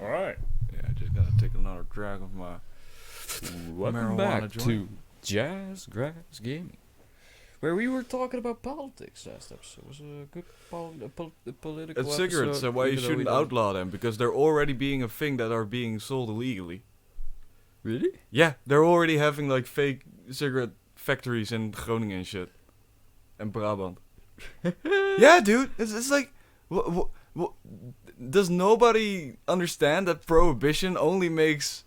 Alright. Yeah, I just gotta take another drag of my Welcome marijuana back joint. to Jazzgrass Gaming, where we were talking about politics last episode. It was a good political It's cigarettes, episode. so why you even though we shouldn't don't- outlaw them? Because they're already being a thing that are being sold illegally. Really? Yeah, they're already having like fake cigarette factories in Groningen and shit. And Brabant. Yeah, dude. It's like... does nobody understand that prohibition only makes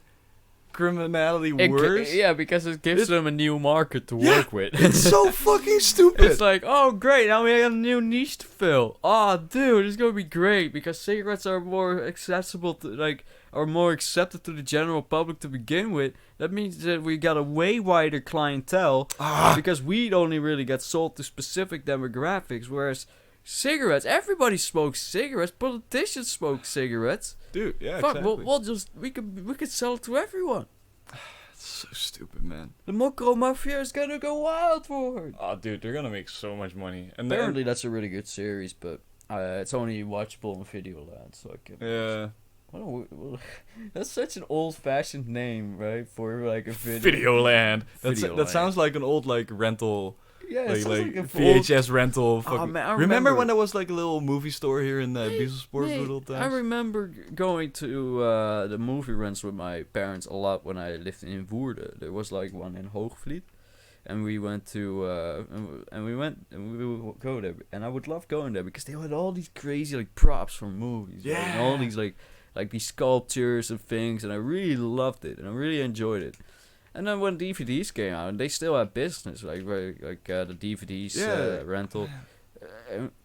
criminality worse? Yeah, because it gives them a new market to work with. It's so fucking stupid. It's like, oh great, now we have a new niche to fill. Oh dude, it's gonna be great because cigarettes are more accessible to are more accepted to the general public to begin with. That means that we got a way wider clientele because weed only really gets sold to specific demographics, whereas cigarettes, everybody smokes cigarettes. Politicians smoke cigarettes. Dude, yeah, Fuck, exactly. we could sell it to everyone. It's so stupid, man. The Mokro Mafia is gonna go wild for it. Oh, dude, they're gonna make so much money. And Apparently that's a really good series, but it's only watchable on Videoland, so I can. yeah. That's such an old-fashioned name, right? For like a video. Videoland. That Videoland. sounds like an old rental, Yeah, it sounds like a VHS rental. Fucking... man, I remember remember when there was like a little movie store here in Beaslesport good old I times? remember going to the movie rents with my parents a lot when I lived in Woerden. There was like one in Hoogvliet, and we went to and we would go there, and I would love going there because they had all these crazy like props from movies, right? And all these like these sculptures and things, and I really loved it and I really enjoyed it. And then when DVDs came out, and they still had business, the DVDs rental,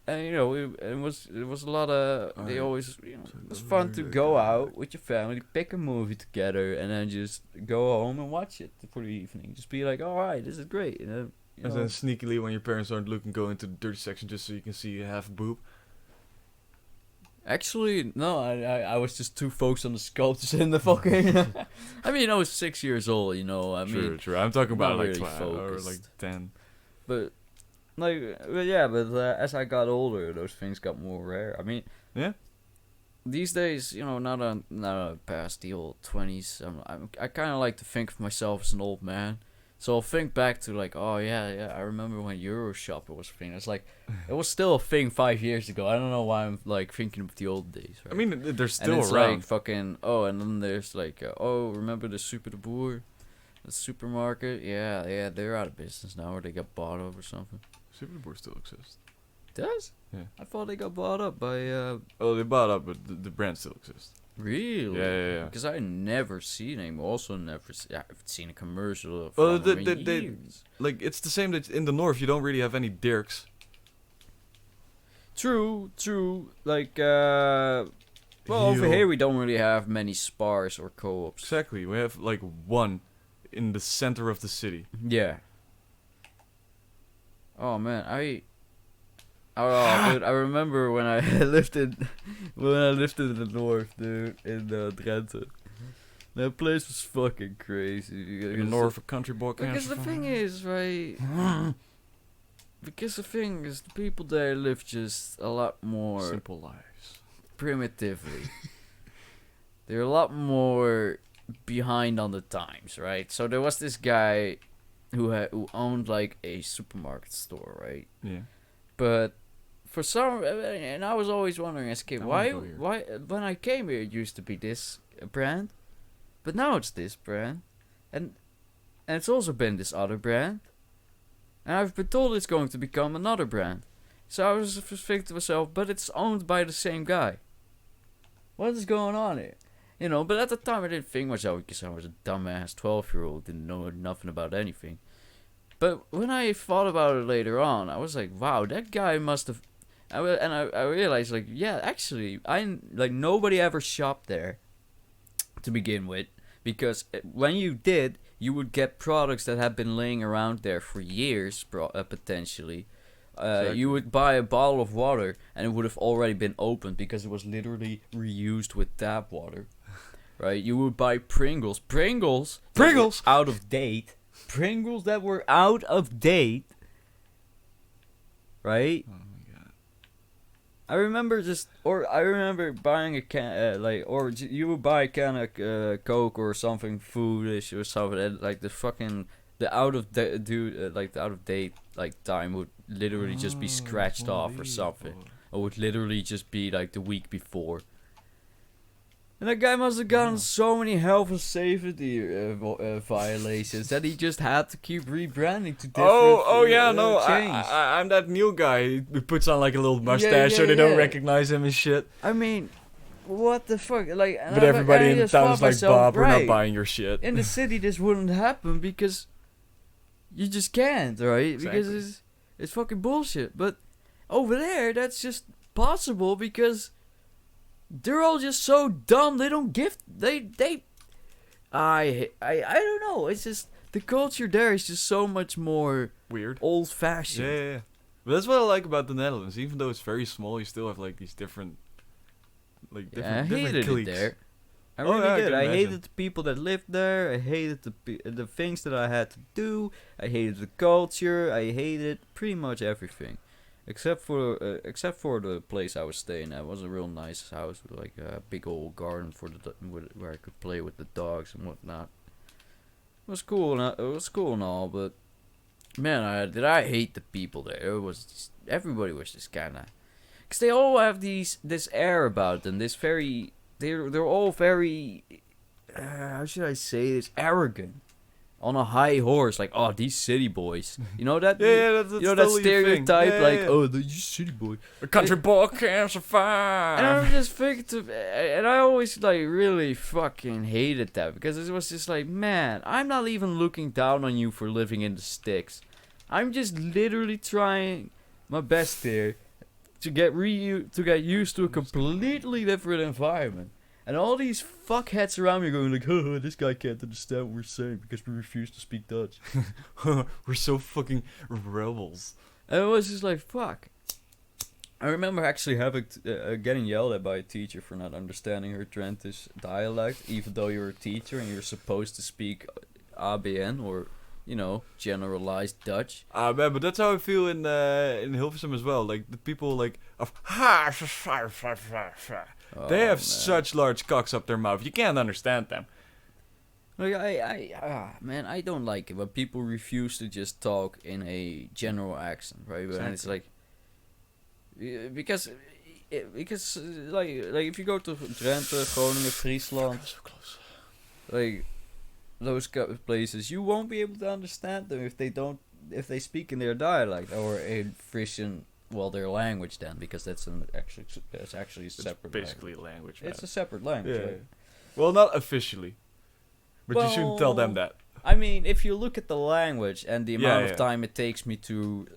and you know, it was a lot of. They always, you know, it was fun to go out with your family, pick a movie together, and then just go home and watch it for the evening. Just be like, all right, this is great. And then, And then sneakily, when your parents aren't looking, go into the dirty section just so you can see half a boob. Actually, no, I was just too focused on the sculptures in the fucking. I mean, I was 6 years old, you know. I mean, True. I'm talking about not like really 12 or focused. like 10. But as I got older, those things got more rare. I mean, Yeah. these days, you know, not past the old 20s. I kind of like to think of myself as an old man. So I'll think back to like, oh yeah, I remember when Euroshopper was a thing. It's like, it was still a thing 5 years ago. I don't know why I'm like thinking of the old days. Right? I mean, they're and still it's around. like fucking, and then there's like, remember the Super de Boer? The supermarket? Yeah, they're out of business now, or they got bought up or something. Superboard still exists. Does? Yeah. I thought they got bought up by, Oh, they bought up, but the brand still exists. Really? Yeah. Because I never seen him. Also never I've seen a commercial of Well, them in they years. like it's the same that in the north you don't really have any Dirks. True. Like, well, over here we don't really have many spars or co-ops. Exactly, we have like one in the center of the city. Yeah. Oh man, dude, I remember when I lived in the north, dude, in Drenthe. That place was fucking crazy. In the north, a country boy can't Because the survive. thing is, right? Because the thing is, the people there live just a lot more Simple lives. primitively. They're a lot more behind on the times, right? So there was this guy who owned like a supermarket store, right? Yeah. But for some, and I was always wondering as a kid, I why wanna go here. when I came here it used to be this brand, but now it's this brand, and it's also been this other brand, and I've been told it's going to become another brand. So I was just thinking to myself, but it's owned by the same guy. What is going on here? You know, but at the time I didn't think much of it because I was a dumbass 12-year-old, didn't know nothing about anything. But when I thought about it later on, I was like, wow, that guy must have. I realized, like, yeah, actually, nobody ever shopped there to begin with, because when you did, you would get products that had been laying around there for years, potentially. Exactly. You would buy a bottle of water, and it would have already been opened because it was literally reused with tap water, right? You would buy Pringles that were out of date, Pringles that were out of date, right? Oh my god. I remember buying a can, you would buy a can of Coke or something foolish or something, and like the out of date like time would literally just be scratched off or something, or would literally just be like the week before. And that guy must have gotten so many health and safety violations that he just had to keep rebranding to different chains. I'm that new guy who puts on like a little mustache so they don't recognize him and shit. I mean, what the fuck? Like, But everybody in town is like, Bob, we're not right. buying your shit. In the city, this wouldn't happen because you just can't, right? Exactly. Because it's fucking bullshit. But over there, that's just possible because they're all just so dumb. They don't give. I don't know. It's just the culture there is just so much more Weird. old-fashioned. Yeah. But that's what I like about the Netherlands. Even though it's very small, you still have like these different, like I different hated cliques. it there. I Oh, really yeah, I did. can I imagine. hated the people that lived there. I hated the things that I had to do. I hated the culture. I hated pretty much everything, except for the place I was staying at. It was a real nice house with like a big old garden for where I could play with the dogs and whatnot. It was cool. And all, but man, I hate the people there. It was everybody was just kind of, cause they all have this air about them. This very. They're all very, how should I say this, arrogant, on a high horse, like, oh, these city boys, you know that, That's you know that totally a thing. stereotype, like, Yeah. oh, the city boy, A country boy can't survive. and I just figured, and I always like really fucking hated that because it was just like, man, I'm not even looking down on you for living in the sticks, I'm just literally trying my best here to get used to a completely different environment. And all these fuckheads around me going like, oh, this guy can't understand what we're saying because we refuse to speak Dutch. We're so fucking rebels. And it was just like, fuck. I remember actually having getting yelled at by a teacher for not understanding her Drentish dialect, even though you're a teacher and you're supposed to speak ABN or, you know, generalized Dutch. Man, but that's how I feel in Hilversum as well. Like the people like of they have such large cocks up their mouth. You can't understand them. Like man, I don't like it when people refuse to just talk in a general accent, right? Exactly. And it's like because like if you go to Drenthe, Groningen, Friesland, So close. like those places, you won't be able to understand them if they speak in their dialect or in Frisian, well, their language then, because that's actually a It's separate. basically a language. Man. It's a separate language. Yeah. Right? Well, not officially, but you shouldn't tell them that. I mean, if you look at the language and the amount Yeah. of time it takes me to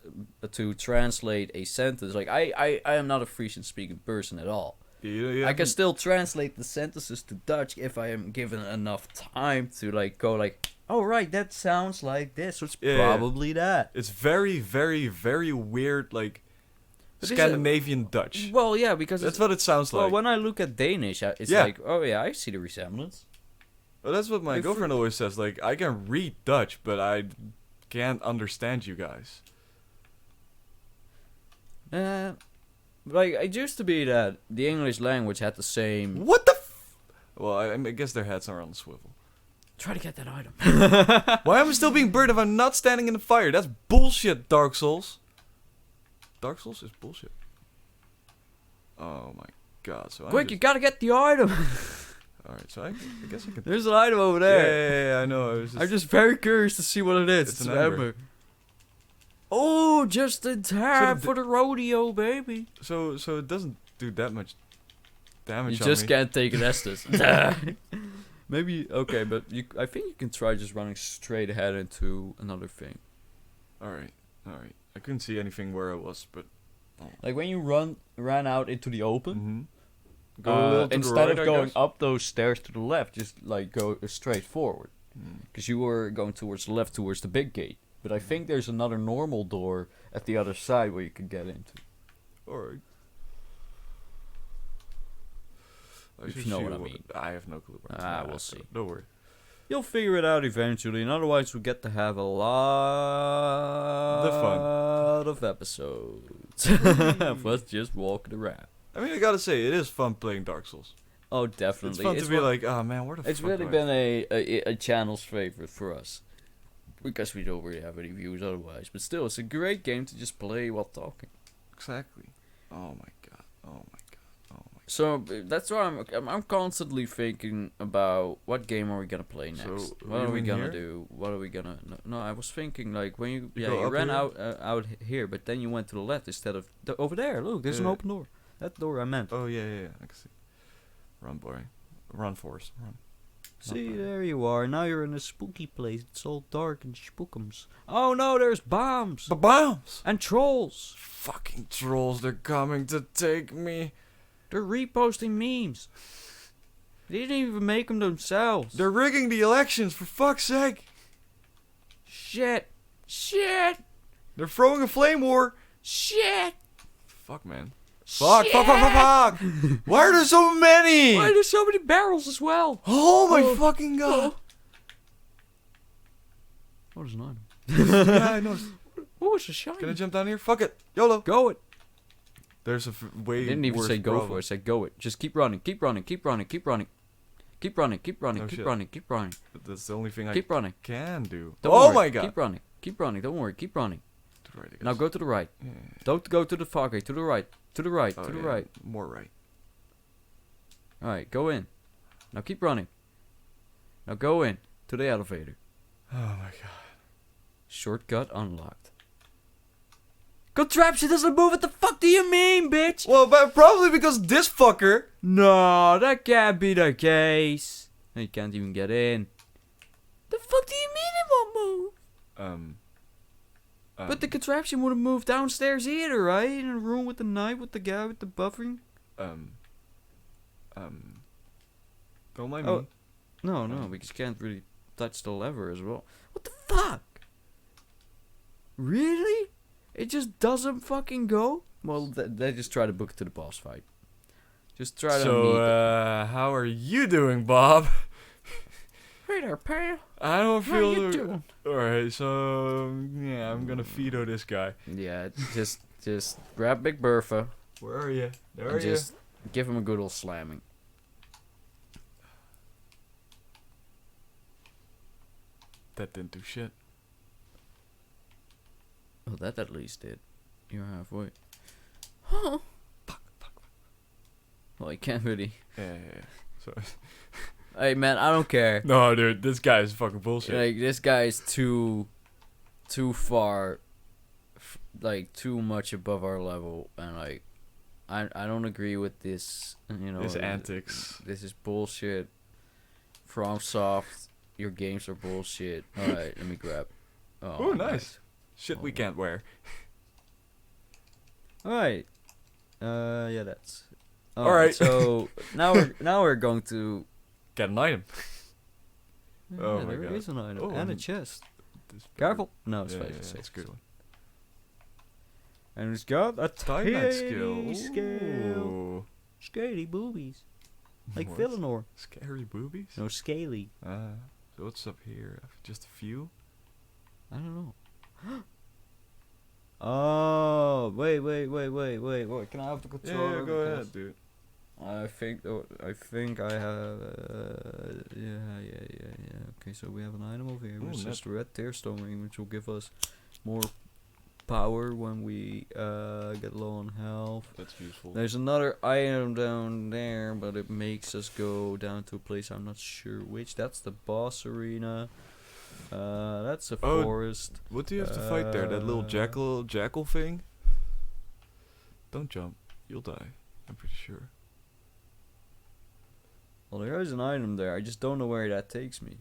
translate a sentence, like I am not a Frisian speaking person at all. I can still translate the sentences to Dutch if I am given enough time to like go like, oh right, that sounds like this, so it's probably that. It's very, very, very weird, like But is it- Scandinavian Dutch. Well, yeah, because That's what it sounds well, like. when I look at Danish, it's Yeah. like, oh yeah, I see the resemblance. Well, that's what my If girlfriend always says. Like, I can read Dutch, but I can't understand you guys. Like it used to be that the English language had the same. What the? Well, I guess their heads are on the swivel. Try to get that item. Why am I still being burned if I'm not standing in the fire? That's bullshit, Dark Souls. Dark Souls is bullshit. Oh my god! So Quick, you gotta get the item. Alright, so I guess I can. There's an item over there. Yeah, I know. I was just, I'm just very curious to see what it is. It's an ember. Oh, just in time So for the rodeo, baby. so it doesn't do that much damage. You on just me. can't take an Estes. Maybe, okay, but I think you can try just running straight ahead into another thing. Alright. I couldn't see anything where I was, but. Like when you ran out into the open, Mm-hmm. Go a little to instead the right, of I going guess. up those stairs to the left, just like go straight forward. Because you were going towards the left, towards the big gate. But I think there's another normal door at the other side where you could get into. Alright. If you know what I mean. I have no clue. We'll see. Don't worry. You'll figure it out eventually, and otherwise we get to have a lot of episodes of us just walking around. I mean, I gotta say, it is fun playing Dark Souls. Oh, definitely. It's fun to be like, oh man, where the fuck It's really do I- been a channel's favorite for us. Because we don't really have any views otherwise. But still, it's a great game to just play while talking. Exactly. Oh my god. Oh my god. Oh my god. So that's why I'm constantly thinking about what game are we gonna play next? So, What you are we mean gonna here? do? What are we gonna? No, I was thinking like when You you go you up ran here? out here, but then you went to the left instead of over there. Look, there's an Yeah. open door. That door I meant. Oh yeah. I can see. Run, boy. Run, Forrest. Run. See, bad. there you are. Now you're in a spooky place. It's all dark and spookums. Oh no, there's bombs Bombs! and trolls. Fucking trolls, they're coming to take me. They're reposting memes. They didn't even make them themselves. They're rigging the elections, for fuck's sake. Shit. Shit. They're throwing a flame war. Shit. Fuck, man. Fuck. Why are there so many? Why are there so many barrels as well? Oh my Oh. fucking god. What is an item? Yeah, I know. What was the shiny? Can I jump down here? Fuck it. YOLO. Go it. There's a way Didn't even worse say go problem. for it. Say go it. Just keep running. Keep running. Keep running. Keep running. Keep running. Keep running. Oh, keep shit. running. Keep running. But that's the only thing Keep running. I can do. Don't Oh worry. my god. Keep running. Keep running. Don't worry. Keep running. To the right, I guess. Now go to the right. Yeah. Don't go to the far gate. To the right. To the right. Oh, to the yeah, right. More right. Alright, go in. Now keep running. Now go in. To the elevator. Oh my god. Shortcut unlocked. Contraption doesn't move. What the fuck do you mean, bitch? Well, but probably because this fucker. No, that can't be the case. You can't even get in. The fuck do you mean it won't move? But the contraption wouldn't move downstairs either, right? In a room with the knife, with the guy with the buffering. Don't mind Oh. me. No, because you can't really touch the lever as well. What the fuck? Really? It just doesn't fucking go? Well, they just try to book it to the boss fight. Just try to So, meet it. how are you doing, Bob? Hey there, pal. I don't How feel. you doing? Alright, so yeah, I'm gonna veto this guy. Yeah, just grab Big Bertha Where are you? There and just give him a good old slamming. That didn't do shit. Oh, that at least did. You're halfway. Huh? Well, you can't really. Yeah. So. Hey, man, I don't care. No, dude, this guy is fucking bullshit. Like, this guy is too far, like, too much above our level, and, like, I don't agree with this, you know. His antics. This is bullshit. FromSoft, your games are bullshit. Alright, let me grab. Oh, nice. Shit we Oh. can't wear. Alright. Yeah, that's. Alright. So, now we're going to. Get an item. Yeah, Oh my there god. is an item. Oh, and a and chest. This Careful. No, it's Yeah, fine. yeah, It's that's a good one. And it's got a Time night skill. tiny scale. Ooh. Scaly boobies. Like What? Villanor. Scary boobies? No, scaly. So what's up here? Just a few? I don't know. Oh, wait. Can I have the controller? Yeah, go Because ahead, dude. I think I have. Yeah. Okay, so we have an item over here. Ooh, It's net- just a red tearstone ring, which will give us more power when we get low on health. That's useful. There's another item down there, but it makes us go down to a place I'm not sure which. That's the boss arena. That's a Oh, forest. What do you have to fight there? That little jackal thing? Don't jump. You'll die. I'm pretty sure. Well, there is an item there. I just don't know where that takes me.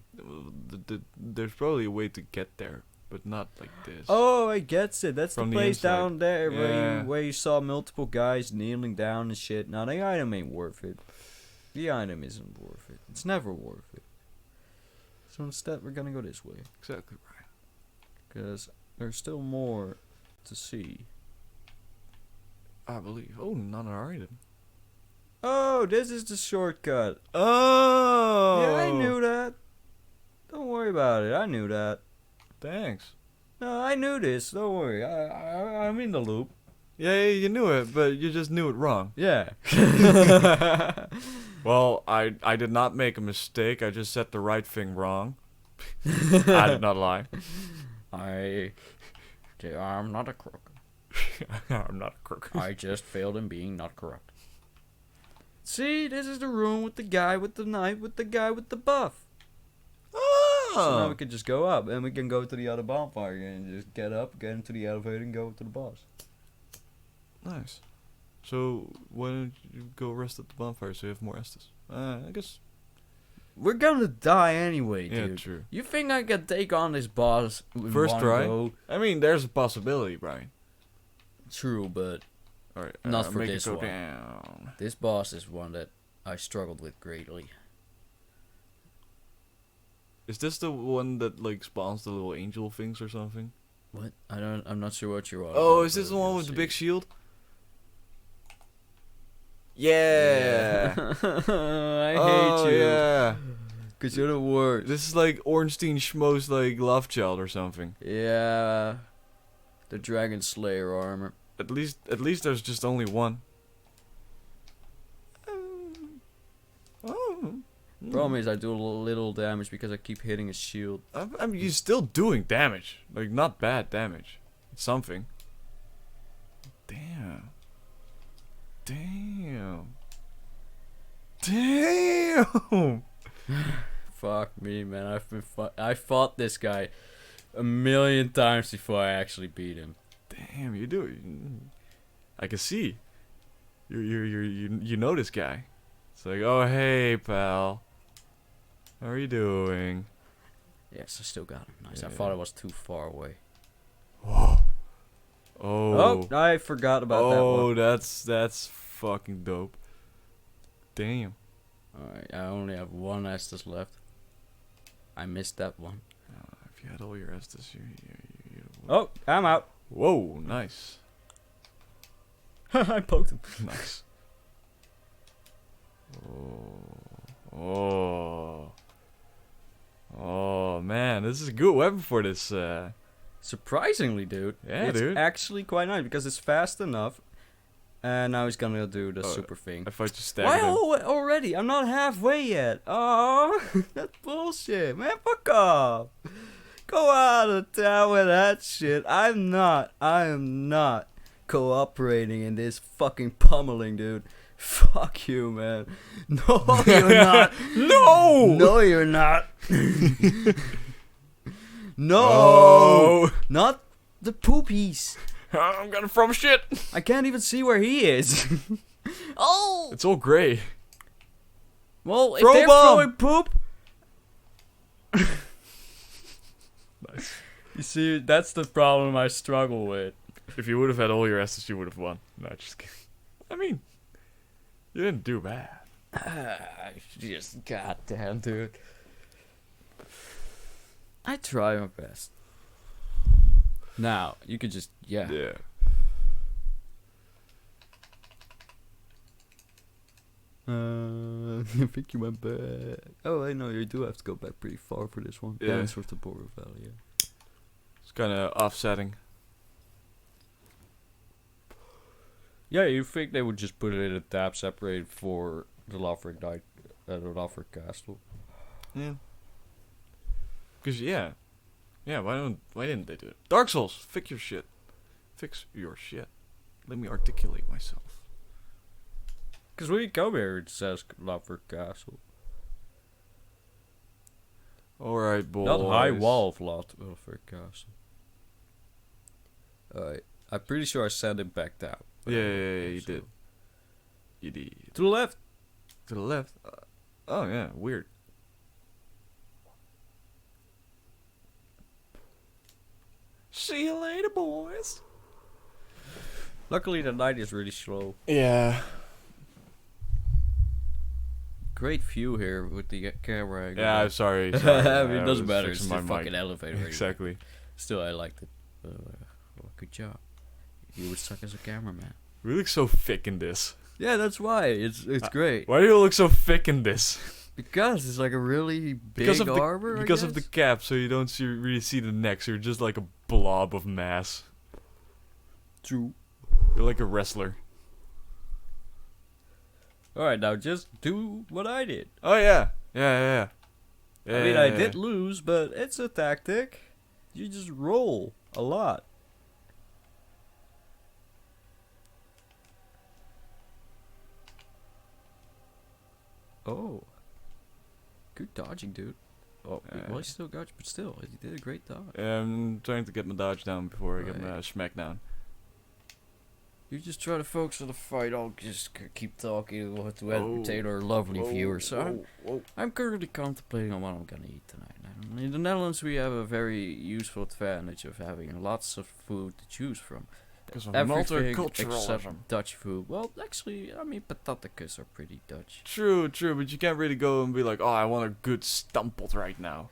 There's probably a way to get there, but not like this. Oh, I gets it. That's From the the place inside. down there Yeah. where you saw multiple guys kneeling down and shit. Now, the item ain't worth it. The item isn't worth it. It's never worth it. So instead, we're gonna go this way. Exactly right. Because there's still more to see. I believe. Oh, another item. Oh, this is the shortcut. Oh! Yeah, I knew that. worry about it. I knew that. Thanks. No, I knew this. Don't worry. I'm in the loop. Yeah, you knew it, but you just knew it wrong. Yeah. Well, I did not make a mistake. I just said the right thing wrong. I did not lie. I'm not a crook. I'm not a crook. I just failed in being not corrupt. See, this is the room with the guy with the knife, with the guy with the buff. So now we can just go up, and we can go to the other bonfire and just get up, get into the elevator, and go to the boss. Nice. So, why don't you go rest at the bonfire so you have more Estus? I guess. We're gonna die anyway, Yeah, dude. true. You think I can take on this boss in First one try? go? I mean, there's a possibility, Brian. True, but Alright, not for make this it go one. down. This boss is one that I struggled with greatly. Is this the one that, like, spawns the little angel things or something? What? I'm not sure what you're on. Oh, is this the one with the big shield? Yeah! I hate Oh, you. yeah. Cause you're the worst. This is like Ornstein Schmo's, like, love child or something. Yeah. The Dragon Slayer armor. At least there's just only one. Oh. Problem is I do a little damage because I keep hitting his shield. I mean, you're still doing damage. Like, not bad damage. It's something. Damn. Damn. Damn. Fuck me, man. I fought this guy a million times before I actually beat him. Damn, you do it. I can see. You know this guy. It's like, oh hey pal, how are you doing? Yes, I still got him. Nice. I Yeah. thought I was too far away. Whoa. Oh, I forgot about that Oh, one. that's fucking dope. Damn. Alright, I only have one Estus left. I missed that one. If you had all your Estus, you Oh, I'm out. Whoa, nice. I poked him. Nice. Oh. Oh, man, this is a good weapon for this. Surprisingly, dude. Yeah, it's dude. actually quite nice because it's fast enough. And now he's gonna do the Oh, super thing. I thought you Why staggered him. already? I'm not halfway yet. Oh, that's bullshit, man. Fuck off. Go out of town with that shit. I am not cooperating in this fucking pummeling, dude. Fuck you, man. No, you're not. No! No, you're not. No. Oh. Not the poopies. I'm gonna from shit. I can't even see where he is. Oh. It's all gray. Well, if Throw they're bomb. throwing poop. Nice. You see, that's the problem I struggle with. If you would have had all your S's, you would have won. No, just kidding. I mean, you didn't do bad. Just goddamn, dude. I try my best. Now, you could just, yeah. Yeah. I think you went back. Oh, I know, you do have to go back pretty far for this one. Yeah. It's with the border valley, yeah. It's kind of offsetting. Yeah, you think they would just put it in a tab separated for the Lothric Castle? Yeah. Cause yeah, why didn't they do it? Dark Souls, fix your shit. Fix your shit. Let me articulate myself. Because when you come here, it says Lothric Castle. All right, boys. Not high wall of Lothric Castle. Alright, I'm pretty sure I sent it back down. Yeah, you did. You did. To the left. To the left. Oh yeah, weird. See you later, boys. Luckily, the night is really slow. Yeah. Great view here with the camera angle. Yeah, I'm sorry. I sorry. mean, it I doesn't was matter. It's fixing the my fucking mic. elevator. Anyway. Exactly. Still, I liked it. Well, good job. You would suck as a cameraman. We look so thick in this. Yeah, that's why. It's great. Why do you look so thick in this? Because it's like a really Because big of the arbor. because I of the guess? cap, so you don't really see the neck. So you're just like a blob of mass. True. You're like a wrestler. All right, now just do what I did. Oh yeah. I mean, I did lose, but it's a tactic. You just roll a lot. Oh. Good dodging, dude. Oh, well, he still got you, but still, he did a great dodge. I'm trying to get my dodge down before I get my Right. smack down. You just try to focus on the fight. I'll just keep talking to entertain our lovely viewers. So I'm currently contemplating on what I'm gonna eat tonight. In the Netherlands, we have a very useful advantage of having lots of food to choose from. Because of Everything multiculturalism. except Dutch food. Well, actually, I mean, patatas are pretty Dutch. True, but you can't really go and be like, oh, I want a good stamppot right now.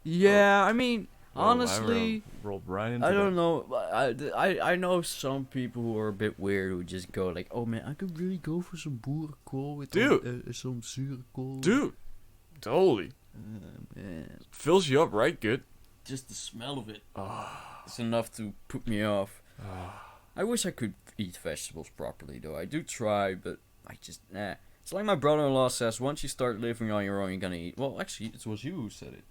Yeah, I mean, Whoa, honestly, I rolled right into I don't that. know. I know some people who are a bit weird who just go like, oh man, I could really go for some boerenkool with some zuurkool. Dude, totally. Man. Fills you up right good. Just the smell of it. Ah. It's enough to put me off. Ah. I wish I could eat vegetables properly, though. I do try, but I just, nah. It's like my brother-in-law says, once you start living on your own, you're gonna eat. Well, actually, it was you who said it.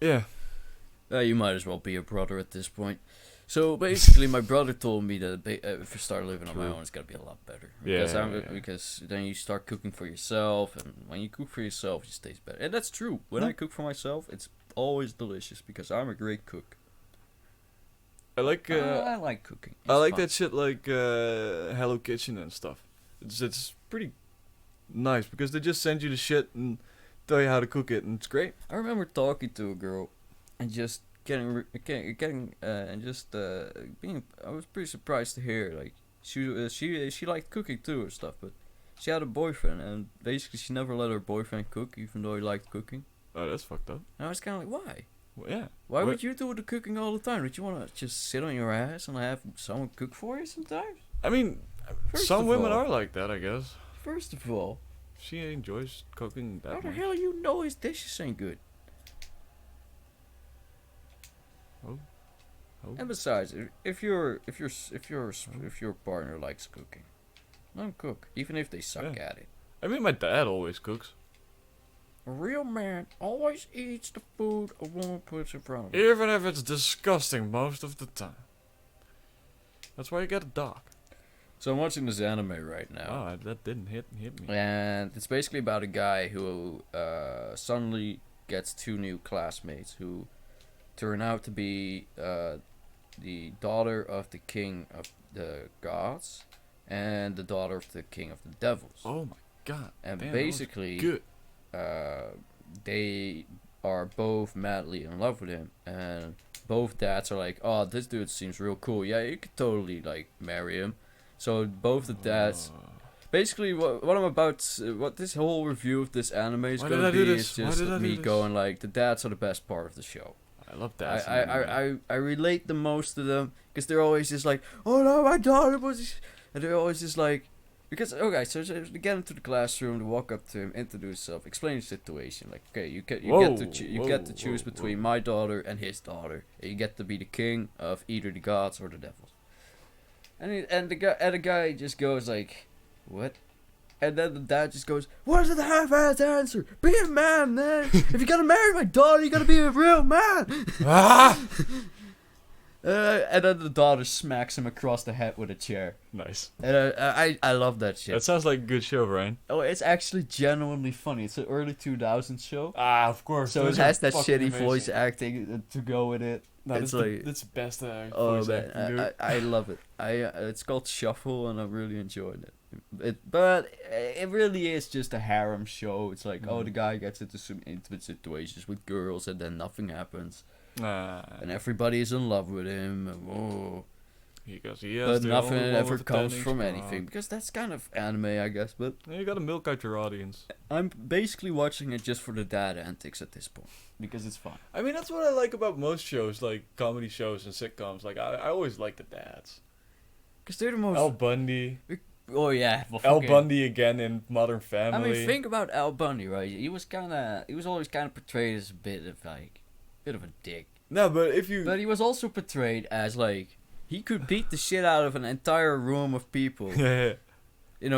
Yeah. You might as well be a brother at this point. So basically, my brother told me that if I start living on my True. own, it's gonna be a lot better. Yeah, Because yeah. because then you start cooking for yourself, and when you cook for yourself, it just tastes better. And that's true. When I cook for myself, it's always delicious because I'm a great cook. I like I like cooking. I It's like fun. that shit like Hello Kitchen and stuff. It's pretty nice because they just send you the shit and tell you how to cook it, and it's great. I remember talking to a girl and just being. I was pretty surprised to hear like she liked cooking too and stuff, but she had a boyfriend and basically she never let her boyfriend cook even though he liked cooking. Oh, that's fucked up. And I was kind of like, why? Well, yeah. Why What- would you do the cooking all the time? Would you want to just sit on your ass and have someone cook for you sometimes? I mean, First some of women all- are like that, I guess. First of all, She enjoys cooking how that the much. hell you know his dishes ain't good? Oh. And besides, if your partner likes cooking, let him cook, even if they suck Yeah. at it. I mean, my dad always cooks. A real man always eats the food a woman puts in front of him. Even if it's disgusting most of the time. That's why you get a dog. So I'm watching this anime right now, Oh, that didn't hit me. and it's basically about a guy who suddenly gets two new classmates who turn out to be the daughter of the king of the gods and the daughter of the king of the devils. Oh my god. And damn, basically, that was good. they are both madly in love with him, and both dads are like, oh, this dude seems real cool, yeah, you could totally like marry him. So both the dads, basically what I'm what this whole review of this anime is Why did gonna I do be this? is Why just did I do me this? going like, the dads are the best part of the show. I love that. I relate the most to them because they're always just like, oh no, my daughter was, and they're always just like, because okay, so they get into the classroom, they walk up to him, introduce himself, explain the situation, like, okay, you get to choose between my daughter and his daughter, and you get to be the king of either the gods or the devils. And the guy just goes like, what? And then the dad just goes, what is the half-ass answer? Be a man, man. If you're gonna marry my daughter, you gotta be a real man. Ah! And then the daughter smacks him across the head with a chair. Nice. And I love that shit. That sounds like a good show, Brian. Oh, it's actually genuinely funny. It's an early 2000s show. Ah, of course. So it has that shitty voice acting to go with it. No, it's like, that's the best oh voice man, acting, dude. I love it. It's called Shuffle, and I'm really enjoying it. But it really is just a harem show. It's like, oh, the guy gets into some intimate situations with girls, and then nothing happens, and everybody is in love with him. And, oh, Because but nothing ever comes from anything, because that's kind of anime, I guess. But You gotta milk out your audience. I'm basically watching it just for the dad antics at this point, because it's fun. I mean, that's what I like about most shows, like comedy shows and sitcoms. Like, I always like the dads. Because they're the most. Al Bundy. Oh yeah, well, Al fucking- Bundy again in Modern I Family. mean, think about Al Bundy, right? He was always kind of portrayed as a bit of a dick. No, but if you But he was also portrayed as like he could beat the shit out of an entire room of people, yeah,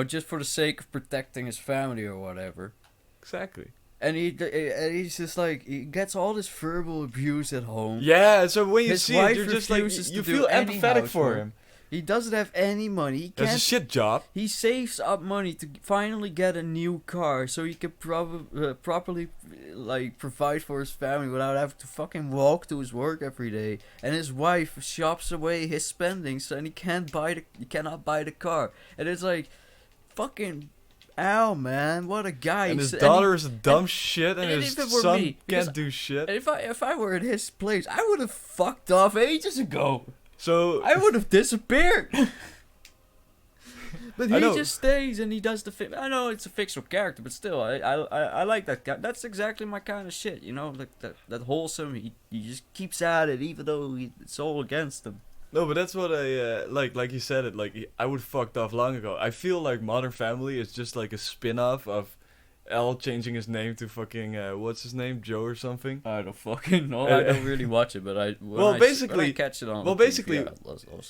just for the sake of protecting his family or whatever. exactly. And he's just like he gets all this verbal abuse at home. Yeah, so when you His see it, wife you're just like refuses to you do feel any empathetic for housework. him. He doesn't have any money. He It's a can't. shit job. He saves up money to finally get a new car so he can properly like provide for his family without having to fucking walk to his work every day. And his wife shops away his spendings and he cannot buy the car. And it's like, fucking, Al, man, what a guy. And his And daughter is a dumb shit, and and his if it were son me, because can't do shit. if I were in his place, I would have fucked off ages ago. So I would have disappeared. But I he know. just stays and he does the I know it's a fictional character, but still, I like that guy. That's exactly my kind of shit, like that wholesome. He just keeps at it, even though it's all against him. no, but that's what I like. Like you said it, like I would fucked off long ago. I feel like Modern Family is just like a spin-off of Al changing his name to fucking what's his name, Joe or something. I don't fucking know. I don't really watch it, but when I basically- catch it on. well, the TV, basically,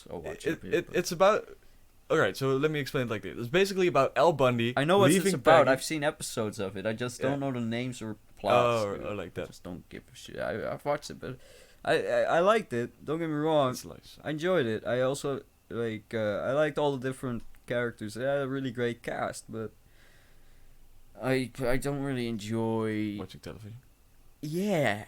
I'll watch it. It's about. Alright, so let me explain it like this. It's basically about Al Bundy. I know what it's leaving about. Peggy- I've seen episodes of it. I just Yeah. don't know the names or plots. or like I that. just don't give a shit. I've watched it, but I liked it. Don't get me wrong. It's nice. I enjoyed it. I also I liked all the different characters. They had a really great cast, but I don't really enjoy. Watching television. Yeah,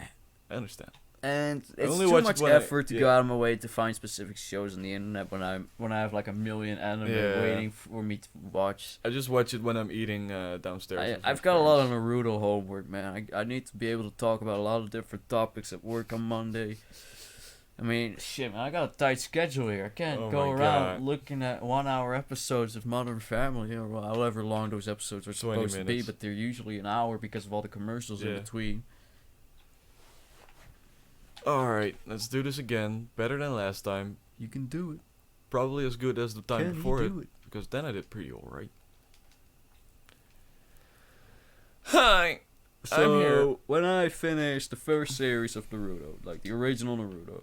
I understand. and it's only too watch it much when I- effort to go yeah. out of my way to find specific shows on the internet when I have like a million anime Yeah. waiting for me to watch. I just watch it when I'm eating downstairs. with I've my got a lot of parents. Naruto homework, man. I need to be able to talk about a lot of different topics at work on Monday. I mean, shit, man, I got a tight schedule here. I can't Oh go my around God. looking at 1 hour episodes of Modern Family or however long those episodes are 20 supposed to be, minutes. but they're usually an hour because of all the commercials in Yeah. between. Alright, let's do this again. Better than last time. You can do it. Probably as good as the time Can before you it. do it? Because then I did pretty alright. Hi! So, I'm here. when I finish the first series of Naruto, like the original Naruto,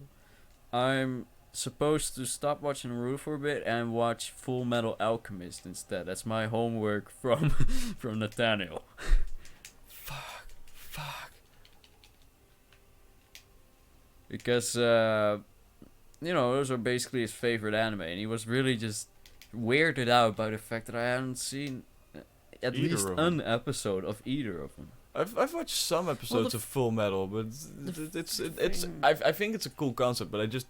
I'm supposed to stop watching Naruto for a bit and watch Full Metal Alchemist instead. That's my homework from from Nathaniel. Fuck. Because, those are basically his favorite anime, and he was really just weirded out by the fact that I hadn't seen at Either least of 'em. an episode of either of them. I've watched some episodes the of Full Metal, but I think it's a cool concept, but I just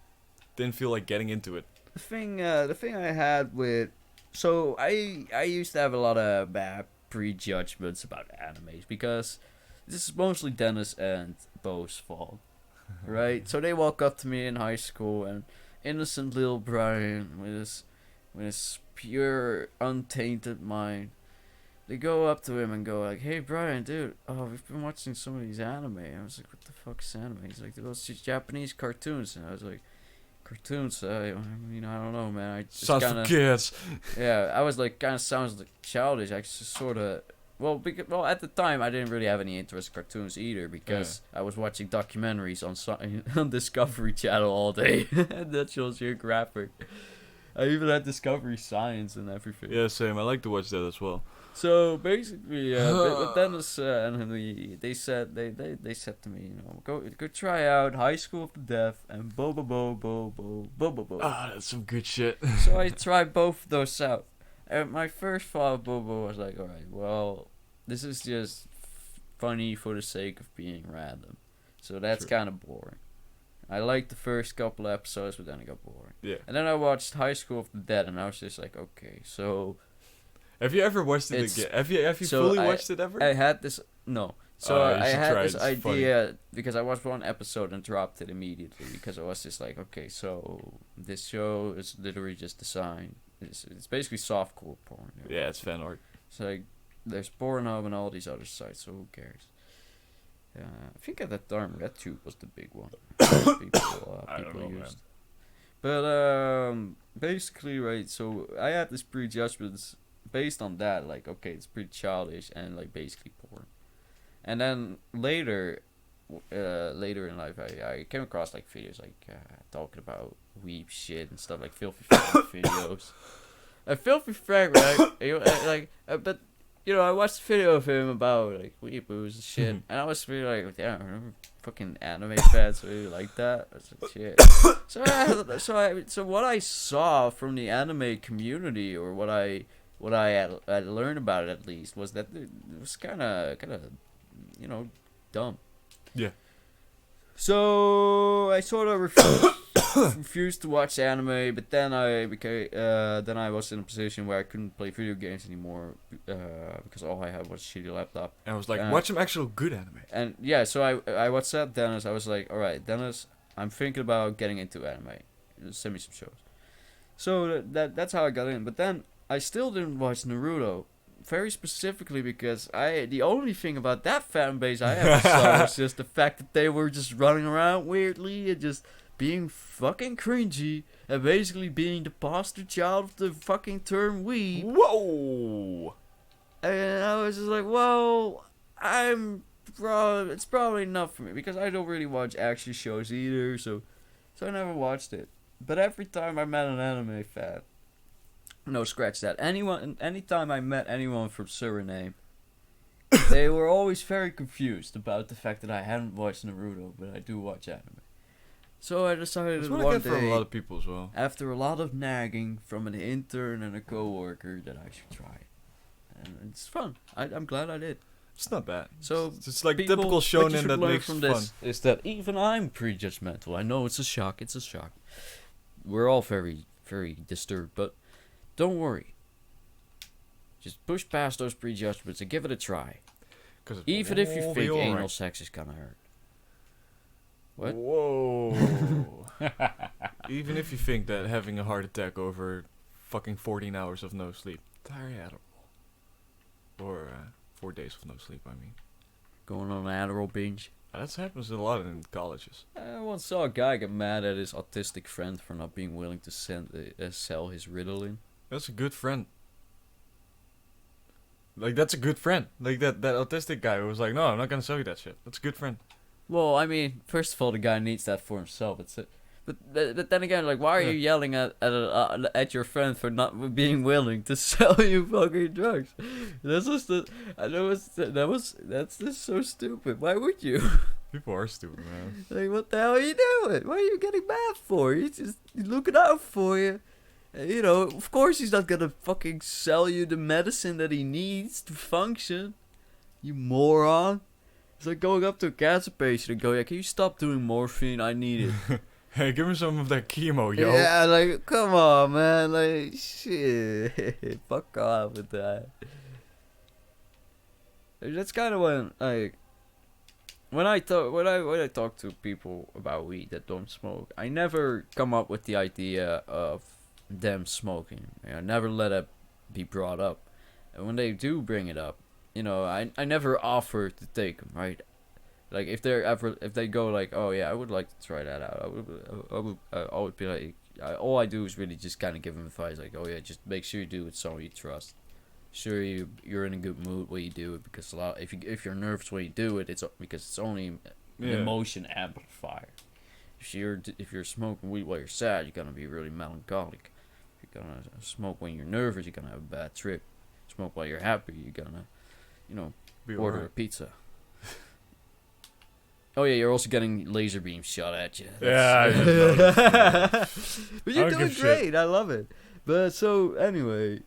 didn't feel like getting into it. The thing I had with, so I used to have a lot of bad prejudgments about animes because this is mostly Dennis and Bo's fault, right? So they walk up to me in high school and innocent little Brian with his pure untainted mind. They go up to him and go like, "Hey Brian, dude, we've been watching some of these anime." I was like, "What the fuck is anime?" He's like, "Those just Japanese cartoons," and I was like, "Cartoons? I don't know, man. I just Sounds kinda, for kids. yeah." I was like, kind of sounds like childish. I just sort of, well, at the time I didn't really have any interest in cartoons either because I was watching documentaries on Discovery Channel all day. That shows Geographic. I even had Discovery Science and everything. Yeah, same. I like to watch that as well. So basically, but Dennis and Henry, they said they said to me, go try out High School of the Deaf and Bo. Ah, that's some good shit. So I tried both of those out, and my first thought of Bobo was like, all right, well, this is just funny for the sake of being random, so that's True. kind of boring. I liked the first couple of episodes, but then it got boring. Yeah. And then I watched High School of the Dead, and I was just like, okay, so. Have you ever watched it It's- again? Have you so fully I- watched it ever? I had this no. So Oh, you I should had try it, this it's funny. idea because I watched one episode and dropped it immediately because I was just like, okay, so this show is literally just designed. It's basically softcore porn. Yeah, it's fan art. So like, there's Pornhub and all these other sites, so who cares? I think at that time RedTube was the big one. people I don't know, man. But basically, right. So I had this prejudgments based on that. Like, okay, it's pretty childish and like basically porn. And then later in life, I came across like videos like talking about weeb shit and stuff like filthy Frank videos. A filthy Frank, right? But I watched a video of him about like weeaboos and shit, and I was really like, damn, fucking anime fans really like that. I was like, shit. So what I saw from the anime community, or what I had learned about it at least, was that it was kind of dumb. Yeah. So I sort of refused to watch anime, but then I was in a position where I couldn't play video games anymore because all I had was a shitty laptop. And I was like, watch some actual good anime. And yeah, so I WhatsApped Dennis. I was like, all right, Dennis, I'm thinking about getting into anime. Send me some shows. So that's how I got in. But then I still didn't watch Naruto. Very specifically because the only thing about that fan base I ever saw was just the fact that they were just running around weirdly and just being fucking cringy and basically being the poster child of the fucking term weeb. Whoa! And I was just like, well, it's probably enough for me because I don't really watch action shows either, so I never watched it. But every time I met an anime fan, no, scratch that. Anytime I met anyone from Suriname, they were always very confused about the fact that I hadn't watched Naruto, but I do watch anime. So I decided one day, from a lot of people as well. after a lot of nagging from an intern and a coworker, that I should try it. And it's fun. I'm glad I did. It's not bad. So it's like people, typical what you shonen should that learn makes from fun. this is that even I'm prejudgmental. I know it's a shock. We're all very, very disturbed, but don't worry. Just push past those prejudgments and give it a try. Even if you think anal sex is gonna hurt. What? Whoa. Even if you think that having a heart attack over fucking 14 hours of no sleep, try Adderall. Or 4 days of no sleep, I mean. Going on an Adderall binge. That happens a lot in colleges. I once saw a guy get mad at his autistic friend for not being willing to sell his Ritalin. That's a good friend. Like, that's a good friend. Like, that autistic guy who was like, no, I'm not gonna sell you that shit. That's a good friend. Well, I mean, first of all, the guy needs that for himself. But then again, like, why are you yelling at your friend for not being willing to sell you fucking drugs? That's just so stupid. Why would you? People are stupid, man. Like, what the hell are you doing? What are you getting mad for? He's looking out for you. And, of course he's not gonna fucking sell you the medicine that he needs to function. You moron. It's like going up to a cancer patient and go, yeah, can you stop doing morphine? I need it. Hey, give me some of that chemo, yo. Yeah, like, come on, man. Like, shit. Fuck off with that. That's kind of when I talk to people about weed that don't smoke, I never come up with the idea of them smoking. I never let it be brought up. And when they do bring it up, I never offer to take them, right? Like, if they go like, oh yeah, I would like to try that out, I would be like, all I do is really just kind of give them advice, like, oh yeah, just make sure you do it with someone you trust. Sure, you're in a good mood when you do it, because if you're nervous when you do it, it's because it's only an emotion amplifier. If you're smoking weed while you're sad, you're gonna be really melancholic. If you're gonna smoke when you're nervous, you're gonna have a bad trip. Smoke while you're happy, you're gonna, order a pizza. Oh yeah, you're also getting laser beams shot at you. Yeah, but you're doing great. I love it. But so anyway,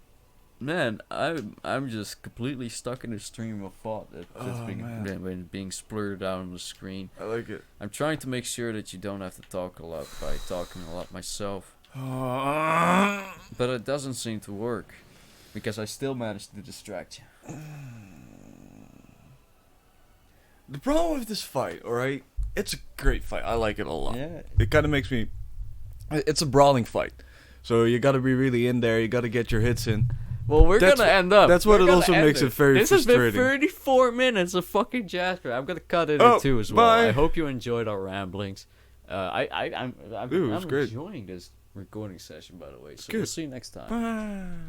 man, I'm just completely stuck in a stream of thought that's being splurted out on the screen. I like it. I'm trying to make sure that you don't have to talk a lot by talking a lot myself. But it doesn't seem to work because I still manage to distract you. The problem with this fight, alright? It's a great fight. I like it a lot. Yeah. It kind of makes me... It's a brawling fight. So you gotta be really in there. You gotta get your hits in. Well, we're gonna end up. That's what it also makes it very frustrating. This has been 34 minutes of fucking Jazzgrass. I'm gonna cut it in too as well. Bye. I hope you enjoyed our ramblings. I'm great. enjoying this recording session, by the way. So Good. we'll see you next time. Bye.